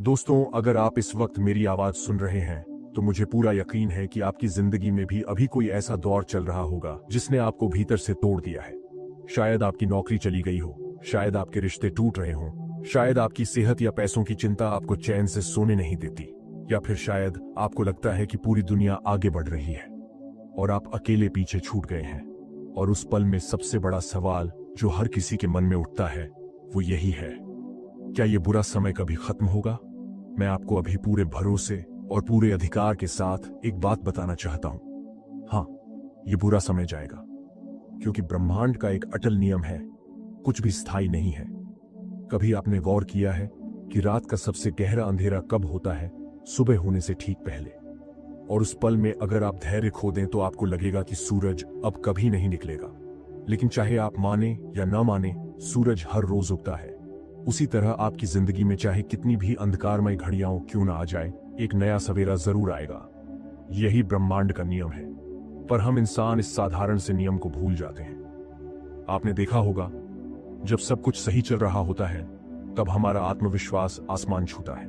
दोस्तों, अगर आप इस वक्त मेरी आवाज सुन रहे हैं तो मुझे पूरा यकीन है कि आपकी जिंदगी में भी अभी कोई ऐसा दौर चल रहा होगा जिसने आपको भीतर से तोड़ दिया है। शायद आपकी नौकरी चली गई हो, शायद आपके रिश्ते टूट रहे हों, शायद आपकी सेहत या पैसों की चिंता आपको चैन से सोने नहीं देती, या फिर शायद आपको लगता है कि पूरी दुनिया आगे बढ़ रही है और आप अकेले पीछे छूट गए हैं। और उस पल में सबसे बड़ा सवाल जो हर किसी के मन में उठता है वो यही है, क्या ये बुरा समय कभी खत्म होगा? मैं आपको अभी पूरे भरोसे और पूरे अधिकार के साथ एक बात बताना चाहता हूं। हाँ, ये बुरा समय जाएगा, क्योंकि ब्रह्मांड का एक अटल नियम है, कुछ भी स्थायी नहीं है। कभी आपने गौर किया है कि रात का सबसे गहरा अंधेरा कब होता है? सुबह होने से ठीक पहले। और उस पल में अगर आप धैर्य खो दें तो आपको लगेगा कि सूरज अब कभी नहीं निकलेगा। लेकिन चाहे आप माने या ना माने, सूरज हर रोज उगता है। उसी तरह आपकी जिंदगी में चाहे कितनी भी अंधकारमय घड़ियां क्यों ना आ जाए, एक नया सवेरा जरूर आएगा। यही ब्रह्मांड का नियम है, पर हम इंसान इस साधारण से नियम को भूल जाते हैं। आपने देखा होगा, जब सब कुछ सही चल रहा होता है तब हमारा आत्मविश्वास आसमान छूता है।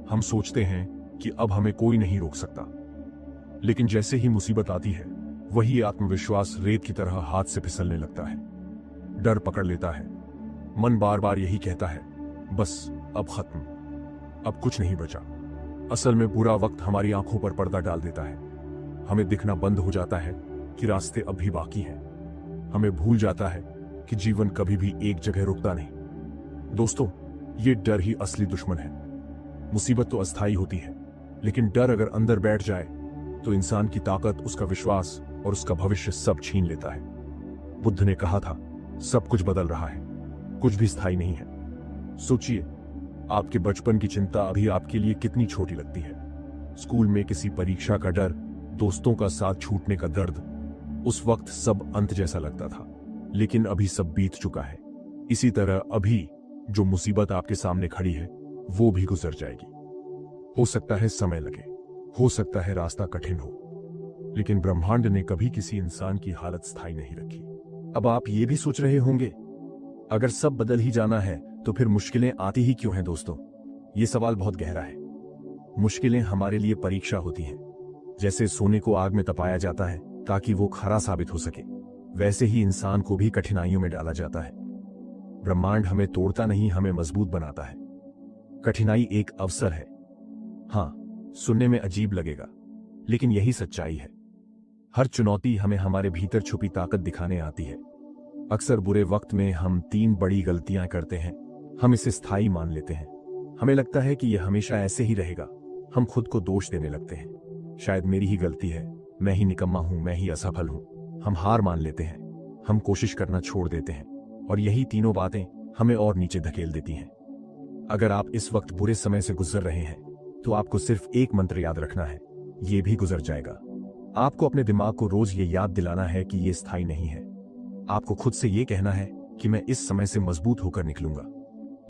हम सोचते हैं कि अब हमें कोई नहीं रोक सकता, लेकिन जैसे ही मुसीबत आती है वही आत्मविश्वास रेत की तरह हाथ से फिसलने लगता है। डर पकड़ लेता है, मन बार बार यही कहता है, बस अब खत्म, अब कुछ नहीं बचा। असल में बुरा वक्त हमारी आंखों पर पर्दा डाल देता है। हमें दिखना बंद हो जाता है कि रास्ते अब भी बाकी हैं। हमें भूल जाता है कि जीवन कभी भी एक जगह रुकता नहीं। दोस्तों, ये डर ही असली दुश्मन है। मुसीबत तो अस्थायी होती है, लेकिन डर अगर अंदर बैठ जाए तो इंसान की ताकत, उसका विश्वास और उसका भविष्य सब छीन लेता है। बुद्ध ने कहा था, सब कुछ बदल रहा है, कुछ भी स्थायी नहीं है। सोचिए, आपके बचपन की चिंता अभी आपके लिए कितनी छोटी लगती है। स्कूल में किसी परीक्षा का डर, दोस्तों का साथ छूटने का दर्द, उस वक्त सब अंत जैसा लगता था। लेकिन अभी सब बीत चुका है। इसी तरह अभी जो मुसीबत आपके सामने खड़ी है वो भी गुजर जाएगी। हो सकता है समय लगे, हो सकता है रास्ता कठिन हो, लेकिन ब्रह्मांड ने कभी किसी इंसान की हालत स्थायी नहीं रखी। अब आप ये भी सोच रहे होंगे, अगर सब बदल ही जाना है तो फिर मुश्किलें आती ही क्यों हैं? दोस्तों, ये सवाल बहुत गहरा है। मुश्किलें हमारे लिए परीक्षा होती हैं। जैसे सोने को आग में तपाया जाता है ताकि वो खरा साबित हो सके, वैसे ही इंसान को भी कठिनाइयों में डाला जाता है। ब्रह्मांड हमें तोड़ता नहीं, हमें मजबूत बनाता है। कठिनाई एक अवसर है। हाँ, सुनने में अजीब लगेगा, लेकिन यही सच्चाई है। हर चुनौती हमें हमारे भीतर छुपी ताकत दिखाने आती है। अक्सर बुरे वक्त में हम 3 बड़ी गलतियां करते हैं। हम इसे स्थायी मान लेते हैं। हमें लगता है कि यह हमेशा ऐसे ही रहेगा। हम खुद को दोष देने लगते हैं, शायद मेरी ही गलती है, मैं ही निकम्मा हूं, मैं ही असफल हूं। हम हार मान लेते हैं, हम कोशिश करना छोड़ देते हैं, और यही तीनों बातें हमें और नीचे धकेल देती हैं। अगर आप इस वक्त बुरे समय से गुजर रहे हैं तो आपको सिर्फ एक मंत्र याद रखना है, ये भी गुजर जाएगा। आपको अपने दिमाग को रोज ये याद दिलाना है कि ये स्थायी नहीं है। आपको खुद से ये कहना है कि मैं इस समय से मजबूत होकर निकलूंगा,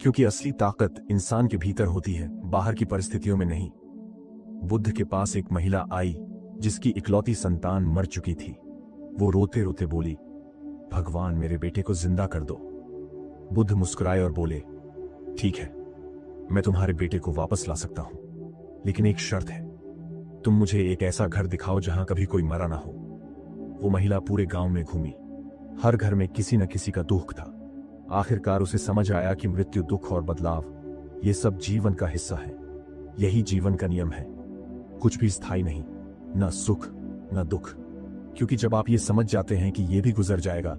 क्योंकि असली ताकत इंसान के भीतर होती है, बाहर की परिस्थितियों में नहीं। बुद्ध के पास एक महिला आई जिसकी इकलौती संतान मर चुकी थी। वो रोते रोते बोली, भगवान, मेरे बेटे को जिंदा कर दो। बुद्ध मुस्कुराए और बोले, ठीक है, मैं तुम्हारे बेटे को वापस ला सकता हूं, लेकिन एक शर्त है, तुम मुझे एक ऐसा घर दिखाओ जहां कभी कोई मरा ना हो। वो महिला पूरे गांव में घूमी, हर घर में किसी न किसी का दुख था। आखिरकार उसे समझ आया कि मृत्यु, दुख और बदलाव, ये सब जीवन का हिस्सा है। यही जीवन का नियम है, कुछ भी स्थायी नहीं, न सुख न दुख। क्योंकि जब आप ये समझ जाते हैं कि ये भी गुजर जाएगा,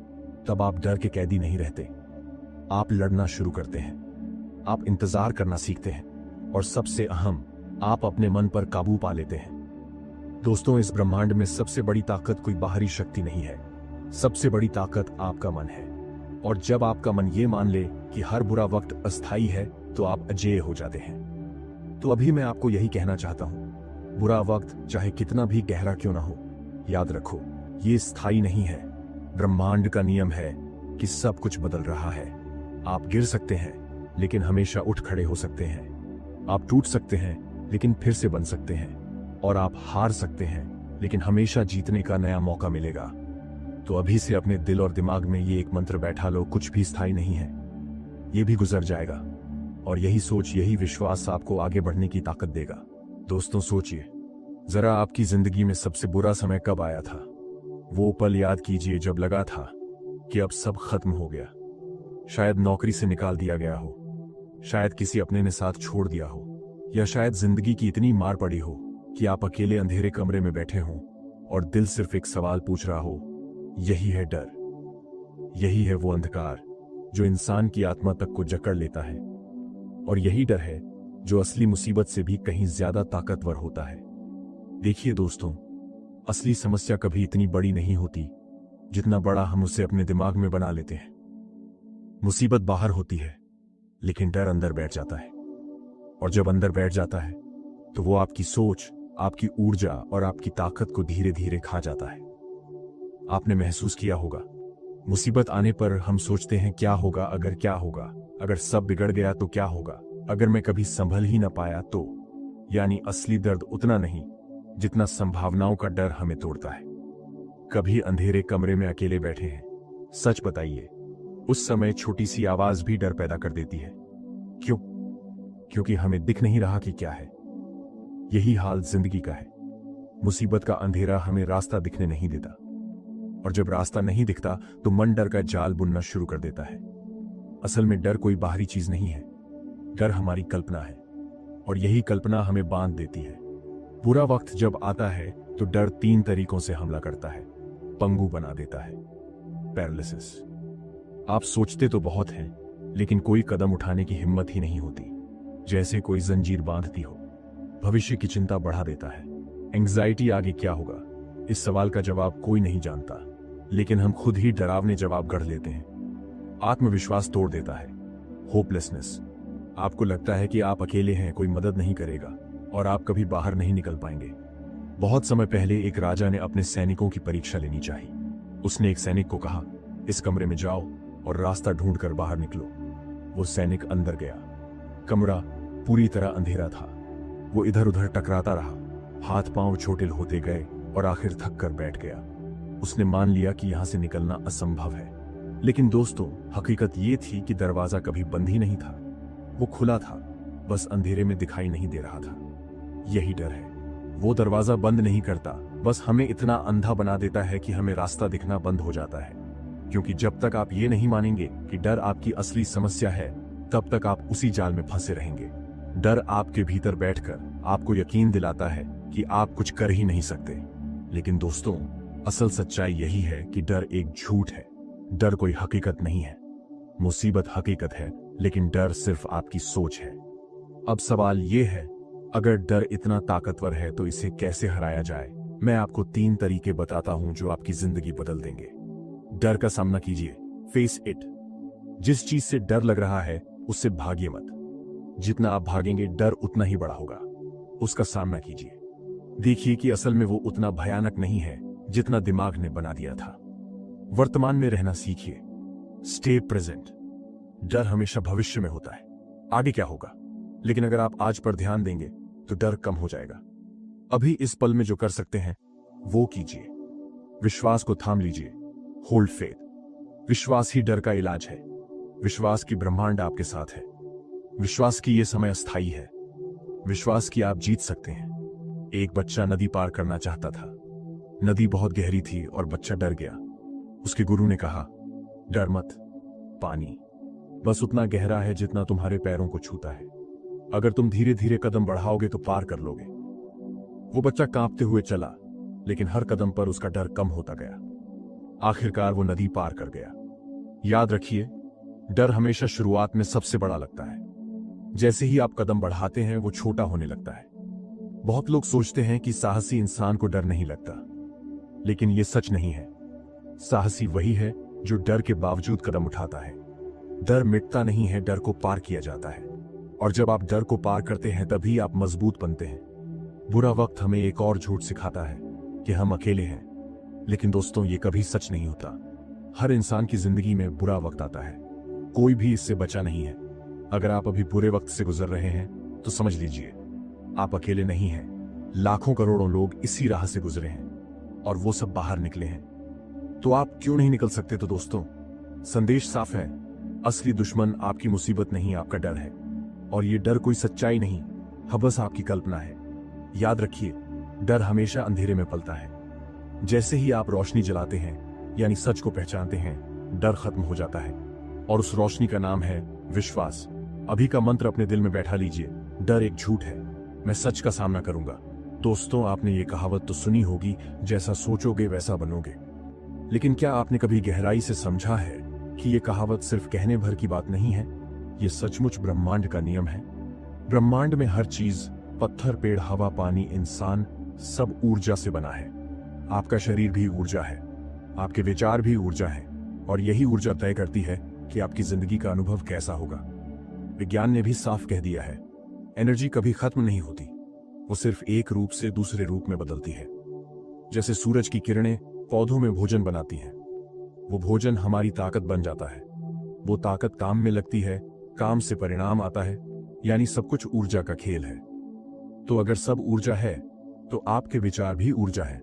तब आप डर के कैदी नहीं रहते। आप लड़ना शुरू करते हैं, आप इंतजार करना सीखते हैं, और सबसे अहम, आप अपने मन पर काबू पा लेते हैं। दोस्तों, इस ब्रह्मांड में सबसे बड़ी ताकत कोई बाहरी शक्ति नहीं है, सबसे बड़ी ताकत आपका मन है। और जब आपका मन ये मान ले कि हर बुरा वक्त अस्थायी है, तो आप अजेय हो जाते हैं। तो अभी मैं आपको यही कहना चाहता हूं, बुरा वक्त चाहे कितना भी गहरा क्यों ना हो, याद रखो, ये स्थायी नहीं है। ब्रह्मांड का नियम है कि सब कुछ बदल रहा है। आप गिर सकते हैं, लेकिन हमेशा उठ खड़े हो सकते हैं। आप टूट सकते हैं, लेकिन फिर से बन सकते हैं। और आप हार सकते हैं, लेकिन हमेशा जीतने का नया मौका मिलेगा। तो अभी से अपने दिल और दिमाग में ये एक मंत्र बैठा लो, कुछ भी स्थायी नहीं है, ये भी गुजर जाएगा। और यही सोच, यही विश्वास आपको आगे बढ़ने की ताकत देगा। दोस्तों सोचिए, जरा आपकी जिंदगी में सबसे बुरा समय कब आया था? वो पल याद कीजिए जब लगा था कि अब सब खत्म हो गया। शायद नौकरी से निकाल दिया गया हो, शायद किसी अपने ने साथ छोड़ दिया हो, या शायद जिंदगी की इतनी मार पड़ी हो कि आप अकेले अंधेरे कमरे में बैठे हों और दिल सिर्फ एक सवाल पूछ रहा हो, यही है डर। यही है वो अंधकार जो इंसान की आत्मा तक को जकड़ लेता है, और यही डर है जो असली मुसीबत से भी कहीं ज्यादा ताकतवर होता है। देखिए दोस्तों, असली समस्या कभी इतनी बड़ी नहीं होती जितना बड़ा हम उसे अपने दिमाग में बना लेते हैं। मुसीबत बाहर होती है, लेकिन डर अंदर बैठ जाता है, और जब अंदर बैठ जाता है तो वो आपकी सोच, आपकी ऊर्जा और आपकी ताकत को धीरे धीरे खा जाता है। आपने महसूस किया होगा, मुसीबत आने पर हम सोचते हैं क्या होगा अगर, क्या होगा अगर सब बिगड़ गया तो, क्या होगा अगर मैं कभी संभल ही ना पाया तो। यानी असली दर्द उतना नहीं जितना संभावनाओं का डर हमें तोड़ता है। कभी अंधेरे कमरे में अकेले बैठे हैं? सच बताइए, उस समय छोटी सी आवाज भी डर पैदा कर देती है। क्यों? क्योंकि हमें दिख नहीं रहा कि क्या है। यही हाल जिंदगी का है। मुसीबत का अंधेरा हमें रास्ता दिखने नहीं देता, और जब रास्ता नहीं दिखता तो मन डर का जाल बुनना शुरू कर देता है। असल में डर कोई बाहरी चीज नहीं है, डर हमारी कल्पना है, और यही कल्पना हमें बांध देती है। बुरा वक्त जब आता है तो डर 3 तरीकों से हमला करता है, पंगु बना देता है, पैरालिसिस। आप सोचते तो बहुत हैं, लेकिन कोई कदम उठाने की हिम्मत ही नहीं होती, जैसे कोई जंजीर बांधती हो। भविष्य की चिंता बढ़ा देता है, एंग्जाइटी, आगे क्या होगा, इस सवाल का जवाब कोई नहीं जानता, लेकिन हम खुद ही डरावने जवाब गढ़ लेते हैं। आत्मविश्वास तोड़ देता है, होपलेसनेस। आपको लगता है कि आप अकेले हैं, कोई मदद नहीं करेगा, और आप कभी बाहर नहीं निकल पाएंगे। बहुत समय पहले एक राजा ने अपने सैनिकों की परीक्षा लेनी चाहिए। उसने एक सैनिक को कहा, इस कमरे में जाओ और रास्ता ढूंढकर बाहर निकलो। वो सैनिक अंदर गया। कमरा पूरी तरह अंधेरा था। वो इधर उधर टकराता रहा, हाथ पांव छोटे होते गए और आखिर थक कर बैठ गया। उसने मान लिया कि यहां से निकलना असंभव है। लेकिन दोस्तों, हकीकत ये थी कि दरवाजा कभी बंद ही नहीं था, वो खुला था, बस अंधेरे में दिखाई नहीं दे रहा था। यही डर है, वो दरवाजा बंद नहीं करता, बस हमें इतना अंधा बना देता है कि हमें रास्ता दिखना बंद हो जाता है। क्योंकि जब तक आप ये नहीं मानेंगे कि डर आपकी असली समस्या है, तब तक आप उसी जाल में फंसे रहेंगे। डर आपके भीतर बैठकर आपको यकीन दिलाता है कि आप कुछ कर ही नहीं सकते। लेकिन दोस्तों, असल सच्चाई यही है कि डर एक झूठ है। डर कोई हकीकत नहीं है। मुसीबत हकीकत है, लेकिन डर सिर्फ आपकी सोच है। अब सवाल ये है, अगर डर इतना ताकतवर है तो इसे कैसे हराया जाए? मैं आपको 3 तरीके बताता हूं जो आपकी जिंदगी बदल देंगे। डर का सामना कीजिए, फेस इट। जिस चीज से डर लग रहा है उससे भागिए मत। जितना आप भागेंगे डर उतना ही बड़ा होगा। उसका सामना कीजिए, देखिए कि असल में वो उतना भयानक नहीं है जितना दिमाग ने बना दिया था। वर्तमान में रहना सीखिए, स्टे प्रेजेंट। डर हमेशा भविष्य में होता है, आगे क्या होगा, लेकिन अगर आप आज पर ध्यान देंगे तो डर कम हो जाएगा। अभी इस पल में जो कर सकते हैं वो कीजिए। विश्वास को थाम लीजिए, होल्ड फेथ। विश्वास ही डर का इलाज है। विश्वास की ब्रह्मांड आपके साथ है। विश्वास की ये समय अस्थायी है। विश्वास की आप जीत सकते हैं। एक बच्चा नदी पार करना चाहता था। नदी बहुत गहरी थी और बच्चा डर गया। उसके गुरु ने कहा, डर मत, पानी बस उतना गहरा है जितना तुम्हारे पैरों को छूता है। अगर तुम धीरे धीरे कदम बढ़ाओगे तो पार कर लोगे। वो बच्चा कांपते हुए चला, लेकिन हर कदम पर उसका डर कम होता गया। आखिरकार वो नदी पार कर गया। याद रखिए, डर हमेशा शुरुआत में सबसे बड़ा लगता है। जैसे ही आप कदम बढ़ाते हैं वो छोटा होने लगता है। बहुत लोग सोचते हैं कि साहसी इंसान को डर नहीं लगता, लेकिन ये सच नहीं है। साहसी वही है जो डर के बावजूद कदम उठाता है। डर मिटता नहीं है, डर को पार किया जाता है। और जब आप डर को पार करते हैं तभी आप मजबूत बनते हैं। बुरा वक्त हमें एक और झूठ सिखाता है कि हम अकेले हैं, लेकिन दोस्तों ये कभी सच नहीं होता। हर इंसान की जिंदगी में बुरा वक्त आता है, कोई भी इससे बचा नहीं है। अगर आप अभी बुरे वक्त से गुजर रहे हैं तो समझ लीजिए आप अकेले नहीं हैं। लाखों करोड़ों लोग इसी राह से गुजरे हैं और वो सब बाहर निकले हैं। तो आप क्यों नहीं निकल सकते? तो दोस्तों, संदेश साफ है, असली दुश्मन आपकी मुसीबत नहीं, आपका डर है। और ये डर कोई सच्चाई नहीं, बस आपकी कल्पना है। याद रखिए, डर हमेशा अंधेरे में पलता है। जैसे ही आप रोशनी जलाते हैं, यानी सच को पहचानते हैं, डर खत्म हो जाता है। और उस रोशनी का नाम है विश्वास। अभी का मंत्र अपने दिल में बैठा लीजिए, डर एक झूठ है, मैं सच का सामना करूंगा। दोस्तों, आपने ये कहावत तो सुनी होगी, जैसा सोचोगे वैसा बनोगे। लेकिन क्या आपने कभी गहराई से समझा है कि ये कहावत सिर्फ कहने भर की बात नहीं है? ये सचमुच ब्रह्मांड का नियम है। ब्रह्मांड में हर चीज, पत्थर, पेड़, हवा, पानी, इंसान, सब ऊर्जा से बना है। आपका शरीर भी ऊर्जा है, आपके विचार भी ऊर्जा है, और यही ऊर्जा तय करती है कि आपकी जिंदगी का अनुभव कैसा होगा। विज्ञान ने भी साफ कह दिया है, एनर्जी कभी खत्म नहीं होती, वो सिर्फ एक रूप से दूसरे रूप में बदलती है। जैसे सूरज की किरणें पौधों में भोजन बनाती हैं, वो भोजन हमारी ताकत बन जाता है। वो ताकत काम में लगती है, काम से परिणाम आता है, यानी सब कुछ ऊर्जा का खेल है। तो अगर सब ऊर्जा है, तो आपके विचार भी ऊर्जा है।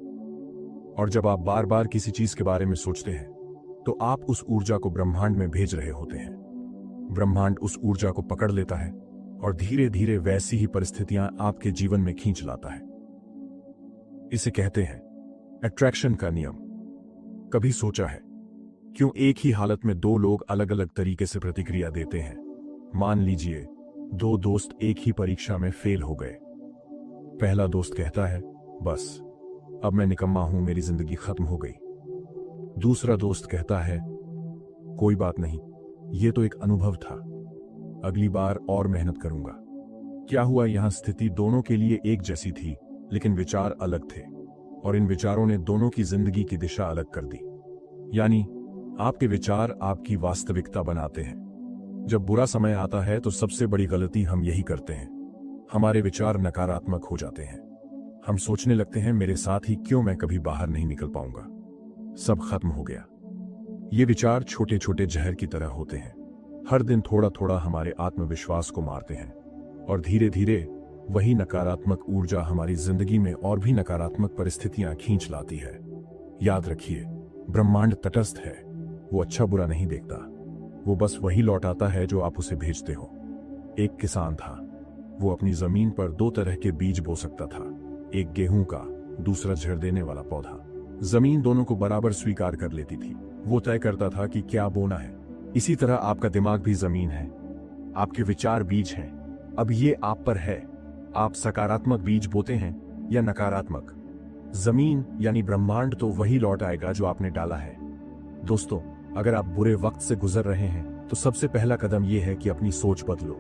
और जब आप बार बार किसी चीज के बारे में सोचते हैं, तो आप उस ऊर्जा को ब्रह्मांड में भेज रहे होते हैं। ब्रह्मांड उस ऊर्जा को पकड़ लेता है और धीरे धीरे वैसी ही परिस्थितियां आपके जीवन में खींच लाता है। इसे कहते हैं अट्रैक्शन का नियम। कभी सोचा है क्यों एक ही हालत में दो लोग अलग अलग तरीके से प्रतिक्रिया देते हैं? मान लीजिए दो दोस्त एक ही परीक्षा में फेल हो गए। पहला दोस्त कहता है, बस अब मैं निकम्मा हूं, मेरी जिंदगी खत्म हो गई। दूसरा दोस्त कहता है, कोई बात नहीं, ये तो एक अनुभव था, अगली बार और मेहनत करूंगा। क्या हुआ, यहां स्थिति दोनों के लिए एक जैसी थी, लेकिन विचार अलग थे, और इन विचारों ने दोनों की जिंदगी की दिशा अलग कर दी। यानी आपके विचार आपकी वास्तविकता बनाते हैं। जब बुरा समय आता है तो सबसे बड़ी गलती हम यही करते हैं, हमारे विचार नकारात्मक हो जाते हैं। हम सोचने लगते हैं, मेरे साथ ही क्यों, मैं कभी बाहर नहीं निकल पाऊंगा, सब खत्म हो गया। ये विचार छोटे छोटे जहर की तरह होते हैं, हर दिन थोड़ा थोड़ा हमारे आत्मविश्वास को मारते हैं, और धीरे धीरे वही नकारात्मक ऊर्जा हमारी जिंदगी में और भी नकारात्मक परिस्थितियां खींच लाती है। याद रखिए, ब्रह्मांड तटस्थ है, वो अच्छा बुरा नहीं देखता, वो बस वही लौटाता है जो आप उसे भेजते हो। एक किसान था, वो अपनी जमीन पर दो तरह के बीज बो सकता था, एक गेहूं का, दूसरा झड़ देने वाला पौधा। जमीन दोनों को बराबर स्वीकार कर लेती थी, वो तय करता था कि क्या बोना है। इसी तरह आपका दिमाग भी जमीन है, आपके विचार बीज हैं। अब ये आप पर है, आप सकारात्मक बीज बोते हैं या नकारात्मक। जमीन यानी ब्रह्मांड तो वही लौट आएगा जो आपने डाला है। दोस्तों, अगर आप बुरे वक्त से गुजर रहे हैं तो सबसे पहला कदम यह है कि अपनी सोच बदलो।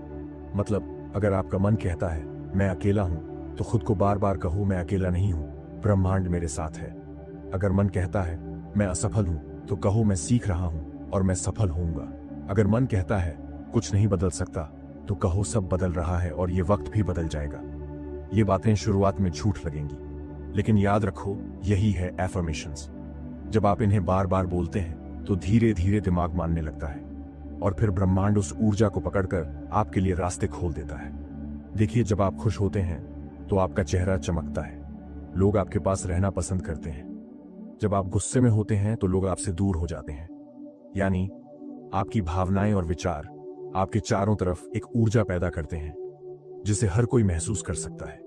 मतलब अगर आपका मन कहता है मैं अकेला हूं, तो खुद को बार बार कहो, मैं अकेला नहीं हूं, ब्रह्मांड मेरे साथ है। अगर मन कहता है मैं असफल हूं, तो कहो मैं सीख रहा हूं और मैं सफल होऊंगा। अगर मन कहता है कुछ नहीं बदल सकता, तो कहो सब बदल रहा है और ये वक्त भी बदल जाएगा। ये बातें शुरुआत में झूठ लगेंगी, लेकिन याद रखो, यही है एफर्मेशंस। जब आप इन्हें बार बार बोलते हैं तो धीरे धीरे दिमाग मानने लगता है, और फिर ब्रह्मांड उस ऊर्जा को पकड़कर आपके लिए रास्ते खोल देता है। देखिए, जब आप खुश होते हैं तो आपका चेहरा चमकता है, लोग आपके पास रहना पसंद करते हैं। जब आप गुस्से में होते हैं तो लोग आपसे दूर हो जाते हैं। यानी आपकी भावनाएं और विचार आपके चारों तरफ एक ऊर्जा पैदा करते हैं, जिसे हर कोई महसूस कर सकता है।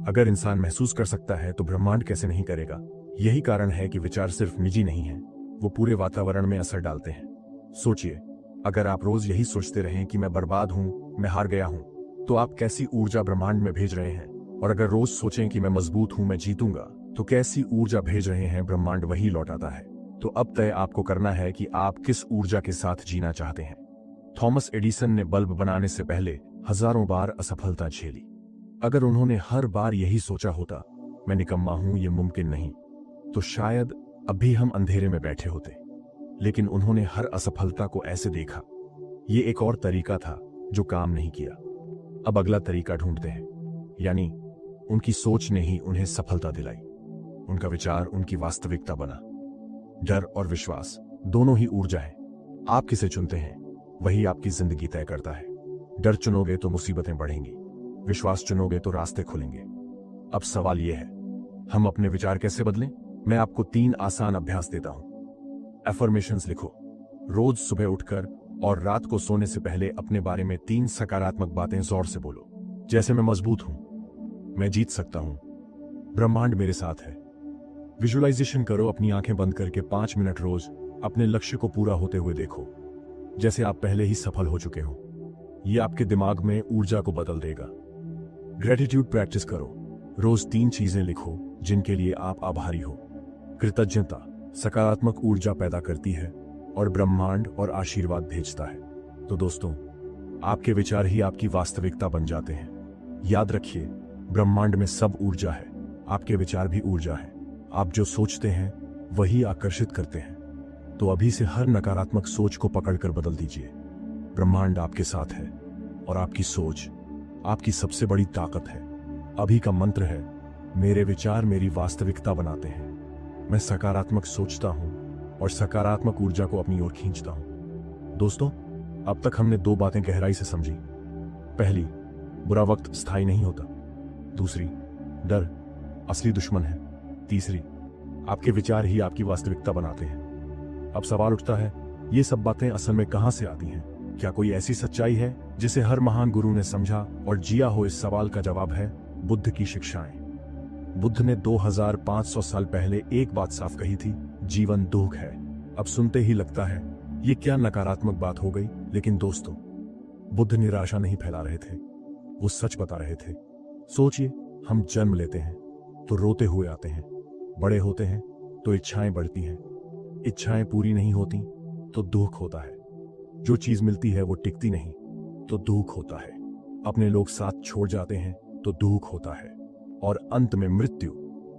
अगर इंसान महसूस कर सकता है तो ब्रह्मांड कैसे नहीं करेगा? यही कारण है कि विचार सिर्फ निजी नहीं है, वो पूरे वातावरण में असर डालते हैं। सोचिए, अगर आप रोज यही सोचते रहें कि मैं बर्बाद हूं, मैं हार गया हूं, तो आप कैसी ऊर्जा ब्रह्मांड में भेज रहे हैं? और अगर रोज सोचें कि मैं मजबूत हूं, मैं जीतूंगा, तो कैसी ऊर्जा भेज रहे हैं? ब्रह्मांड वही लौटाता है। तो अब तय आपको करना है कि आप किस ऊर्जा के साथ जीना चाहते हैं। थॉमस एडिसन ने बल्ब बनाने से पहले हजारों बार असफलता झेली। अगर उन्होंने हर बार यही सोचा होता, मैं निकम्मा हूं, ये मुमकिन नहीं, तो शायद अभी हम अंधेरे में बैठे होते। लेकिन उन्होंने हर असफलता को ऐसे देखा, ये एक और तरीका था जो काम नहीं किया, अब अगला तरीका ढूंढते हैं। यानी उनकी सोच ने ही उन्हें सफलता दिलाई, उनका विचार उनकी वास्तविकता बना। डर और विश्वास दोनों ही ऊर्जा है, आप किसे चुनते हैं वही आपकी जिंदगी तय करता है। डर चुनोगे तो मुसीबतें बढ़ेंगी, विश्वास चुनोगे तो रास्ते खुलेंगे। अब सवाल यह है, हम अपने विचार कैसे बदलें? मैं आपको 3 आसान अभ्यास देता हूं। एफर्मेशंस लिखो, रोज सुबह उठकर और रात को सोने से पहले अपने बारे में 3 सकारात्मक बातें जोर से बोलो, जैसे मैं मजबूत हूं, मैं जीत सकता हूं, ब्रह्मांड मेरे साथ है। विजुअलाइजेशन करो, अपनी आंखें बंद करके 5 मिनट रोज अपने लक्ष्य को पूरा होते हुए देखो, जैसे आप पहले ही सफल हो चुके हो। ये आपके दिमाग में ऊर्जा को बदल देगा। ग्रेटिट्यूड प्रैक्टिस करो, रोज 3 चीजें लिखो जिनके लिए आप आभारी हो। कृतज्ञता सकारात्मक ऊर्जा पैदा करती है और ब्रह्मांड और आशीर्वाद भेजता है। तो दोस्तों, आपके विचार ही आपकी वास्तविकता बन जाते हैं। याद रखिए, ब्रह्मांड में सब ऊर्जा है, आपके विचार भी ऊर्जा है। आप जो सोचते हैं वही आकर्षित करते हैं। तो अभी से हर नकारात्मक सोच को पकड़कर बदल दीजिए। ब्रह्मांड आपके साथ है और आपकी सोच आपकी सबसे बड़ी ताकत है। अभी का मंत्र है, मेरे विचार मेरी वास्तविकता बनाते हैं। मैं सकारात्मक सोचता हूं और सकारात्मक ऊर्जा को अपनी ओर खींचता हूं। दोस्तों, अब तक हमने 2 बातें गहराई से समझी। पहली, बुरा वक्त स्थायी नहीं होता। दूसरी, डर असली दुश्मन है। तीसरी, आपके विचार ही आपकी वास्तविकता बनाते हैं। अब सवाल उठता है, ये सब बातें असल में कहां से आती हैं? क्या कोई ऐसी सच्चाई है जिसे हर महान गुरु ने समझा और जिया हो? इस सवाल का जवाब है बुद्ध की शिक्षाएं। बुद्ध ने 2500 साल पहले एक बात साफ कही थी, जीवन दुख है। अब सुनते ही लगता है ये क्या नकारात्मक बात हो गई, लेकिन दोस्तों, बुद्ध निराशा नहीं फैला रहे थे, वो सच बता रहे थे। सोचिए, हम जन्म लेते हैं तो रोते हुए आते हैं, बड़े होते हैं तो इच्छाएं बढ़ती हैं, इच्छाएं पूरी नहीं होती तो दुख होता है, जो चीज मिलती है वो टिकती नहीं तो दुख होता है, अपने लोग साथ छोड़ जाते हैं तो दुख होता है, और अंत में मृत्यु।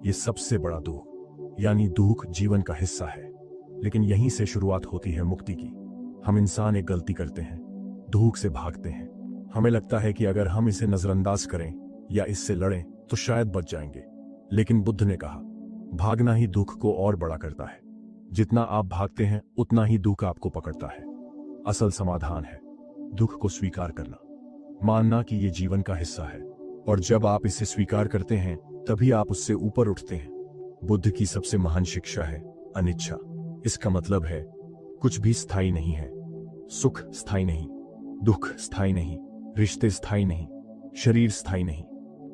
ये सबसे बड़ा दुख, यानी दुख जीवन का हिस्सा है। लेकिन यहीं से शुरुआत होती है मुक्ति की। हम इंसान एक गलती करते हैं, दुख से भागते हैं। हमें लगता है कि अगर हम इसे नजरअंदाज करें या इससे लड़ें तो शायद बच जाएंगे। लेकिन बुद्ध ने कहा, भागना ही दुख को और बड़ा करता है। जितना आप भागते हैं उतना ही दुख आपको पकड़ता है। असल समाधान है दुख को स्वीकार करना, मानना कि ये जीवन का हिस्सा है, और जब आप इसे स्वीकार करते हैं तभी आप उससे ऊपर उठते हैं। बुद्ध की सबसे महान शिक्षा है अनिच्छा। इसका मतलब है कुछ भी स्थायी नहीं है। सुख स्थायी नहीं, दुख स्थायी नहीं, रिश्ते स्थायी नहीं, शरीर स्थायी नहीं,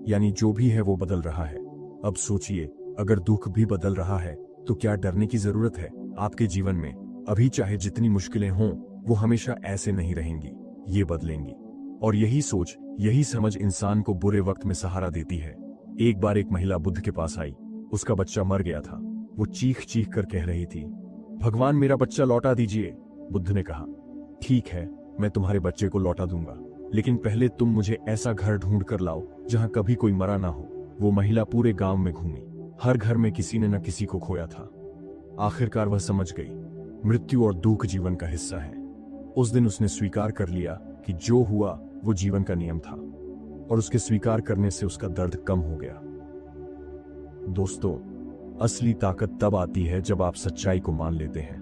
यानी जो भी है वो बदल रहा है। अब सोचिए, अगर दुख भी बदल रहा है तो क्या डरने की जरूरत है? आपके जीवन में अभी चाहे जितनी मुश्किलें हों, वो हमेशा ऐसे नहीं रहेंगी, ये बदलेंगी। और यही सोच, यही समझ इंसान को बुरे वक्त में सहारा देती है। एक बार एक महिला बुद्ध के पास आई, उसका बच्चा मर गया था। वो चीख चीख कर कह रही थी, भगवान मेरा बच्चा लौटा दीजिए। बुद्ध ने कहा, ठीक है, मैं तुम्हारे बच्चे को लौटा दूंगा, लेकिन पहले तुम मुझे ऐसा घर ढूंढ कर लाओ जहां कभी कोई मरा ना हो। वो महिला पूरे गांव में घूमी, हर घर में किसी ने न किसी को खोया था। आखिरकार वह समझ गई, मृत्यु और दुख जीवन का हिस्सा है। उस दिन उसने स्वीकार कर लिया कि जो हुआ वो जीवन का नियम था, और उसके स्वीकार करने से उसका दर्द कम हो गया। दोस्तों, असली ताकत तब आती है जब आप सच्चाई को मान लेते हैं।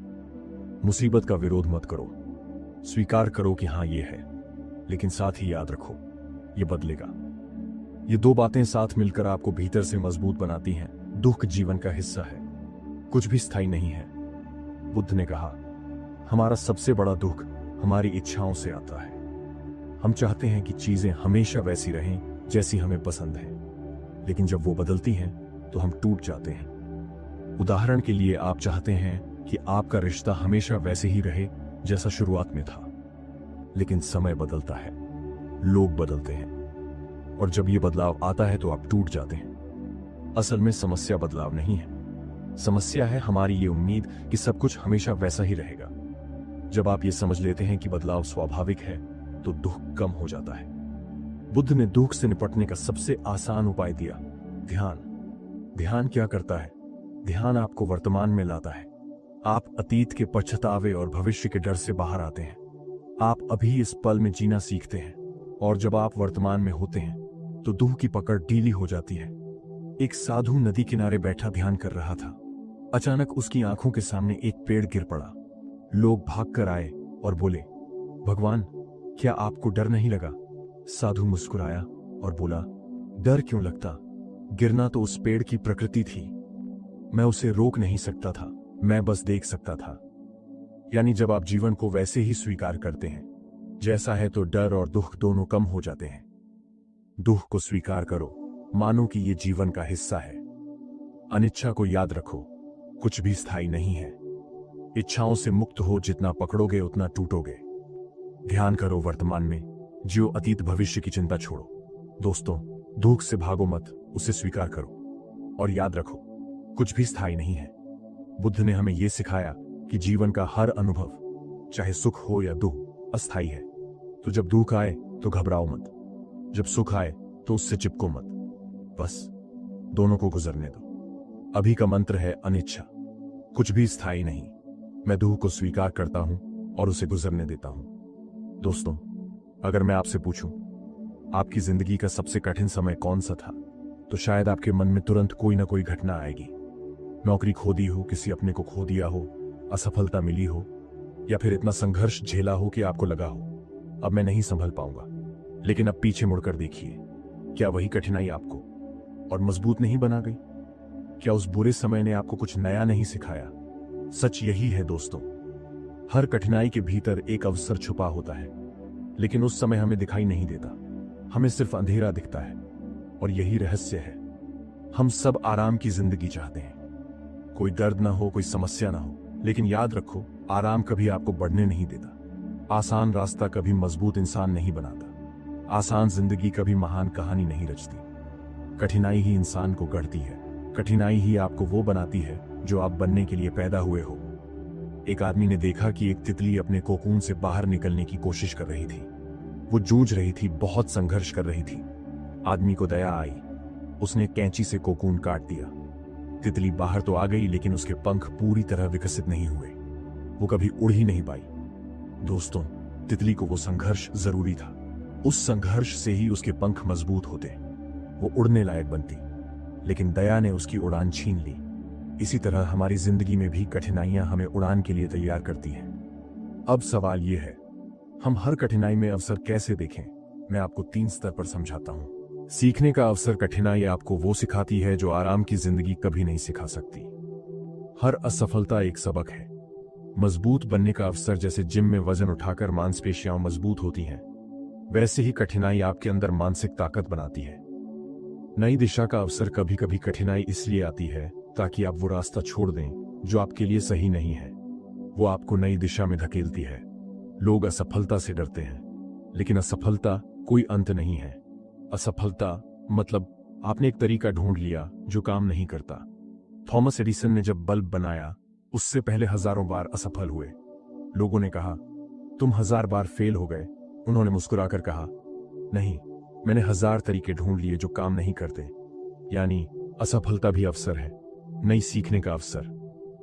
मुसीबत का विरोध मत करो, स्वीकार करो कि हाँ ये है, लेकिन साथ ही याद रखो ये बदलेगा। ये 2 बातें साथ मिलकर आपको भीतर से मजबूत बनाती हैं। दुख जीवन का हिस्सा है, कुछ भी स्थायी नहीं है। बुद्ध ने कहा, हमारा सबसे बड़ा दुख हमारी इच्छाओं से आता है। हम चाहते हैं कि चीजें हमेशा वैसी रहें जैसी हमें पसंद है, लेकिन जब वो बदलती हैं तो हम टूट जाते हैं। उदाहरण के लिए, आप चाहते हैं कि आपका रिश्ता हमेशा वैसे ही रहे जैसा शुरुआत में था, लेकिन समय बदलता है, लोग बदलते हैं, और जब ये बदलाव आता है तो आप टूट जाते हैं। असल में समस्या बदलाव नहीं है, समस्या है हमारी ये उम्मीद कि सब कुछ हमेशा वैसा ही रहेगा। जब आप ये समझ लेते हैं कि बदलाव स्वाभाविक है तो दुख कम हो जाता है। बुद्ध ने दुख से निपटने का सबसे आसान उपाय दिया, ध्यान। ध्यान क्या करता है? ध्यान आपको वर्तमान में लाता है। आप अतीत के पछतावे और भविष्य के डर से बाहर आते हैं। आप अभी इस पल में जीना सीखते हैं, और जब आप वर्तमान में होते हैं तो दुख की पकड़ ढीली हो जाती है। एक साधु नदी किनारे बैठा ध्यान कर रहा था। अचानक उसकी आंखों के सामने एक पेड़ गिर पड़ा। लोग भागकर आए और बोले, भगवान, क्या आपको डर नहीं लगा? साधु मुस्कुराया और बोला, डर क्यों लगता? गिरना तो उस पेड़ की प्रकृति थी। मैं उसे रोक नहीं सकता था, मैं बस देख सकता था। यानी जब आप जीवन को वैसे ही स्वीकार करते हैं जैसा है तो डर और दुख दोनों कम हो जाते हैं। दुख को स्वीकार करो, मानो कि ये जीवन का हिस्सा है। अनिच्छा को याद रखो, कुछ भी स्थायी नहीं है। इच्छाओं से मुक्त हो, जितना पकड़ोगे उतना टूटोगे। ध्यान करो वर्तमान में, जियो अतीत भविष्य की चिंता छोड़ो। दोस्तों, दुख से भागो मत, उसे स्वीकार करो और याद रखो कुछ भी स्थायी नहीं है। बुद्ध ने हमें यह सिखाया कि जीवन का हर अनुभव, चाहे सुख हो या दुख, अस्थायी है। तो जब दुख आए तो घबराओ मत, जब सुख आए तो उससे चिपको मत, बस दोनों को गुजरने दो। अभी का मंत्र है अनिच्छा, कुछ भी स्थायी नहीं। मैं दुख को स्वीकार करता हूं और उसे गुजरने देता हूं। दोस्तों, अगर मैं आपसे पूछूं आपकी जिंदगी का सबसे कठिन समय कौन सा था, तो शायद आपके मन में तुरंत कोई ना कोई घटना आएगी। नौकरी खो दी हो, किसी अपने को खो दिया हो, असफलता मिली हो, या फिर इतना संघर्ष झेला हो कि आपको लगा हो अब मैं नहीं संभल पाऊंगा। लेकिन अब पीछे मुड़कर देखिए, क्या वही कठिनाई आपको और मजबूत नहीं बना गई? क्या उस बुरे समय ने आपको कुछ नया नहीं सिखाया? सच यही है दोस्तों, हर कठिनाई के भीतर एक अवसर छुपा होता है, लेकिन उस समय हमें दिखाई नहीं देता, हमें सिर्फ अंधेरा दिखता है। और यही रहस्य है, हम सब आराम की जिंदगी चाहते हैं, कोई दर्द ना हो, कोई समस्या ना हो। लेकिन याद रखो, आराम कभी आपको बढ़ने नहीं देता। आसान रास्ता कभी मजबूत इंसान नहीं बनाता। आसान जिंदगी कभी महान कहानी नहीं रचती। कठिनाई ही इंसान को गढ़ती है, कठिनाई ही आपको वो बनाती है जो आप बनने के लिए पैदा हुए हो। एक आदमी ने देखा कि एक तितली अपने कोकून से बाहर निकलने की कोशिश कर रही थी। वो जूझ रही थी, बहुत संघर्ष कर रही थी। आदमी को दया आई, उसने कैंची से कोकून काट दिया। तितली बाहर तो आ गई, लेकिन उसके पंख पूरी तरह विकसित नहीं हुए, वो कभी उड़ ही नहीं पाई। दोस्तों, तितली को वो संघर्ष जरूरी था। उस संघर्ष से ही उसके पंख मजबूत होते, वो उड़ने लायक बनती। लेकिन दया ने उसकी उड़ान छीन ली। इसी तरह हमारी जिंदगी में भी कठिनाइयां हमें उड़ान के लिए तैयार करती हैं। अब सवाल यह है, हम हर कठिनाई में अवसर कैसे देखें? मैं आपको 3 स्तर पर समझाता हूं। सीखने का अवसर, कठिनाई आपको वो सिखाती है जो आराम की जिंदगी कभी नहीं सिखा सकती। हर असफलता एक सबक है। मजबूत बनने का अवसर, जैसे जिम में वजन उठाकर मांसपेशियां मजबूत होती हैं, वैसे ही कठिनाई आपके अंदर मानसिक ताकत बनाती है। नई दिशा का अवसर, कभी कभी कठिनाई इसलिए आती है ताकि आप वो रास्ता छोड़ दें जो आपके लिए सही नहीं है। वो आपको नई दिशा में धकेलती है। लोग असफलता से डरते हैं, लेकिन असफलता कोई अंत नहीं है। असफलता मतलब आपने एक तरीका ढूंढ लिया जो काम नहीं करता। थॉमस एडिसन ने जब बल्ब बनाया, उससे पहले हजारों बार असफल हुए। लोगों ने कहा, तुम 1000 बार फेल हो गए। उन्होंने मुस्कुराकर कहा, नहीं, मैंने 1000 तरीके ढूंढ लिए जो काम नहीं करते। यानी असफलता भी अवसर है, नई सीखने का अवसर।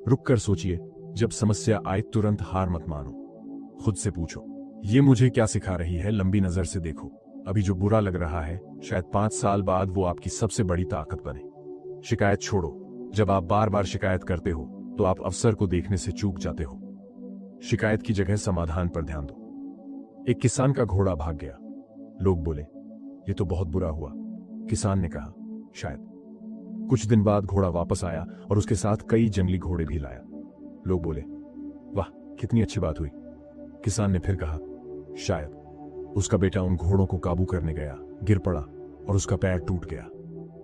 रुक कर सोचिए, जब समस्या आए तुरंत हार मत मानो। खुद से पूछो, ये मुझे क्या सिखा रही है? लंबी नजर से देखो, अभी जो बुरा लग रहा है शायद 5 साल बाद वो आपकी सबसे बड़ी ताकत बने। शिकायत छोड़ो, जब आप बार बार शिकायत करते हो तो आप अवसर को देखने से चूक जाते हो। शिकायत की जगह समाधान पर ध्यान दो। एक किसान का घोड़ा भाग गया। लोग बोले, ये तो बहुत बुरा हुआ। किसान ने कहा, शायद। कुछ दिन बाद घोड़ा वापस आया और उसके साथ कई जंगली घोड़े भी लाया। लोग बोले, वाह, कितनी अच्छी बात हुई। किसान ने फिर कहा, शायद। उसका बेटा उन घोड़ों को काबू करने गया, गिर पड़ा और उसका पैर टूट गया।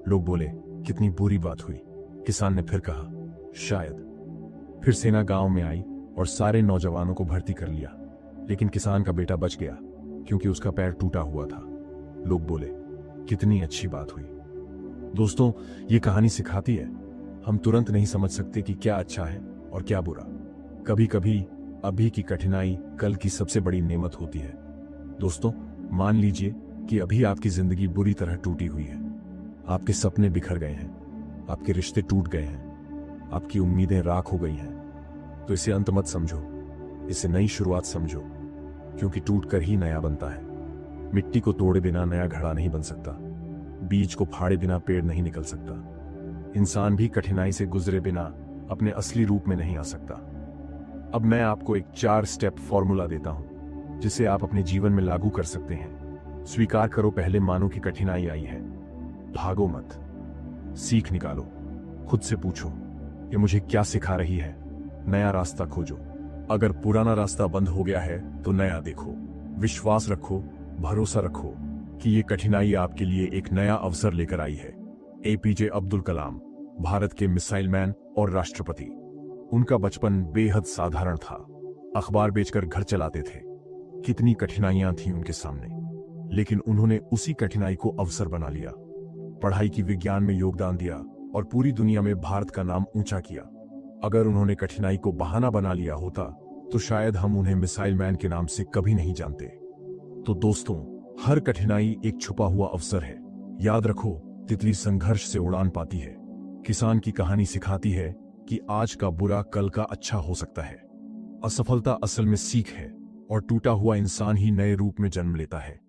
लोग बोले, कितनी बुरी बात हुई। किसान ने फिर कहा, शायद। फिर सेना गांव में आई और सारे नौजवानों को भर्ती कर लिया, लेकिन किसान का बेटा बच गया क्योंकि उसका पैर टूटा हुआ था। लोग बोले, कितनी अच्छी बात हुई। दोस्तों, ये कहानी सिखाती है, हम तुरंत नहीं समझ सकते कि क्या अच्छा है और क्या बुरा। कभी कभी अभी की कठिनाई कल की सबसे बड़ी नेमत होती है। दोस्तों, मान लीजिए कि अभी आपकी जिंदगी बुरी तरह टूटी हुई है। आपके सपने बिखर गए हैं, आपके रिश्ते टूट गए हैं, आपकी उम्मीदें राख हो गई हैं। तो इसे अंत मत समझो, इसे नई शुरुआत समझो, क्योंकि टूटकर ही नया बनता है। मिट्टी को तोड़े बिना नया घड़ा नहीं बन सकता। बीज को फाड़े बिना पेड़ नहीं निकल सकता। इंसान भी कठिनाई से गुजरे बिना अपने असली रूप में नहीं आ सकता। अब मैं आपको एक 4 स्टेप फॉर्मूला देता हूं, जिसे आप अपने जीवन में लागू कर सकते हैं। स्वीकार करो, पहले मानो कि कठिनाई आई है। भागो मत, सीख निकालो। खुद से पूछो, ये मुझे क्या सिखा रही है? नया रास्ता खोजो। अगर पुराना रास्ता बंद हो गया है तो नया देखो। विश्वास रखो, भरोसा रखो कि ये कठिनाई आपके लिए एक नया अवसर लेकर आई है। एपीजे अब्दुल कलाम, भारत के मिसाइल मैन और राष्ट्रपति। उनका बचपन बेहद साधारण था। अखबार बेचकर घर चलाते थे। कितनी कठिनाइयां थीं उनके सामने, लेकिन उन्होंने उसी कठिनाई को अवसर बना लिया। पढ़ाई की विज्ञान में योगदान दिया और पूरी दुनिया में भारत का नाम ऊंचा किया। अगर उन्होंने कठिनाई को बहाना बना लिया होता तो शायद हम उन्हें मिसाइल मैन के नाम से कभी नहीं जानते। तो दोस्तों, हर कठिनाई एक छुपा हुआ अवसर है। याद रखो, तितली संघर्ष से उड़ान पाती है। किसान की कहानी सिखाती है कि आज का बुरा कल का अच्छा हो सकता है। असफलता असल में सीख है और टूटा हुआ इंसान ही नए रूप में जन्म लेता है।